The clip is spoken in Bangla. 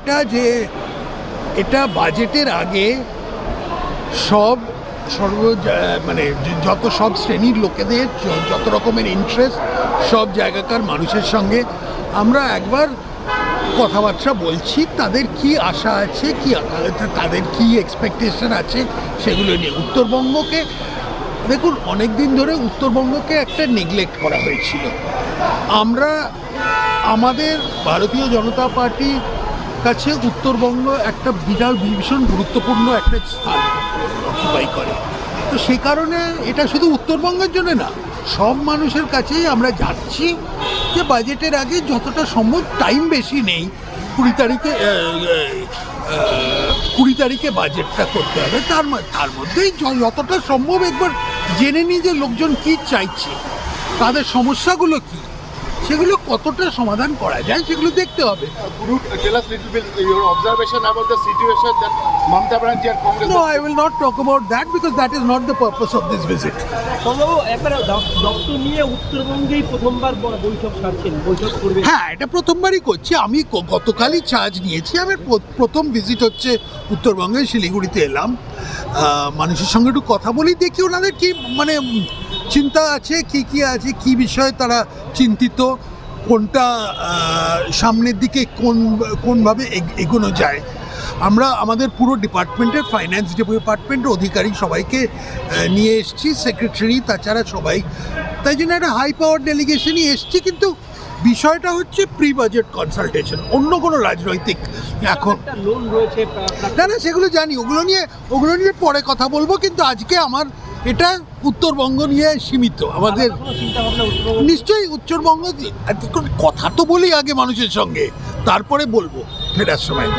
এটা যে এটা বাজেটের আগে মানে যত সব শ্রেণীর লোকেদের যত রকমের ইন্টারেস্ট সব জায়গাকার মানুষের সঙ্গে আমরা একবার কথাবার্তা বলছি, তাদের কি আশা আছে, তাদের কি এক্সপেকটেশন আছে সেগুলো নিয়ে। উত্তরবঙ্গকে দেখুন, অনেক দিন ধরে উত্তরবঙ্গকে একটা নেগলেক্ট করা হয়েছিল। আমরা আমাদের ভারতীয় জনতা পার্টির কাছে উত্তরবঙ্গ একটা ভীষণ গুরুত্বপূর্ণ একটা স্থান অকুপাই করে। তো সেই কারণে এটা শুধু উত্তরবঙ্গের জন্য না, সব মানুষের কাছেই আমরা যাচ্ছি যে বাজেটের আগে যতটা সম্ভব, টাইম বেশি নেই, 20 তারিখে বাজেটটা করতে হবে। তার মধ্যেই যতটা সম্ভব একবার জেনে নিই যে লোকজন কী চাইছে, তাদের সমস্যাগুলো কী, সেগুলো কতটা সমাধান করা যায় সেগুলো দেখতে হবে। Tell us little bit your observation about the situation that Mamata Banerjee and Congress. No, I will not talk about that because that is not the purpose of this visit. বাবু, একবার দপ্তর নিয়ে উত্তরবঙ্গেই প্রথমবার বৈঠক সারছেন, বৈঠক করবেন। হ্যাঁ, এটা প্রথমবারই করছি। আমি গতকালই চার্জ নিয়েছি। আমার প্রথম ভিজিট হচ্ছে উত্তরবঙ্গে, শিলিগুড়িতে এলাম। মানুষের সঙ্গে একটু কথা বলি, দেখি ওনাদের কি মানে চিন্তা আছে, কি আছে, কি বিষয়ে তারা চিন্তিত, কোনটা সামনের দিকে কোনভাবে এগোনো যায়। আমরা আমাদের পুরো ডিপার্টমেন্টের, ফাইন্যান্স ডিপার্টমেন্টের অধিকারী সবাইকে নিয়ে এসেছি, সেক্রেটারি, তাছাড়া সবাই। তাই জন্য একটা হাই পাওয়ার ডেলিগেশনই এসছি। কিন্তু বিষয়টা হচ্ছে প্রি বাজেট কনসালটেশন, অন্য কোনো রাজনৈতিক এখন লোন রয়েছে। না, সেগুলো জানি, ওগুলো নিয়ে পরে কথা বলবো। কিন্তু আজকে আমার এটা উত্তরবঙ্গ নিয়ে সীমিত। আমাদের নিশ্চয়ই উত্তরবঙ্গ কথা তো বলি আগে মানুষের সঙ্গে, তারপরে বলবো ফেরার সময়।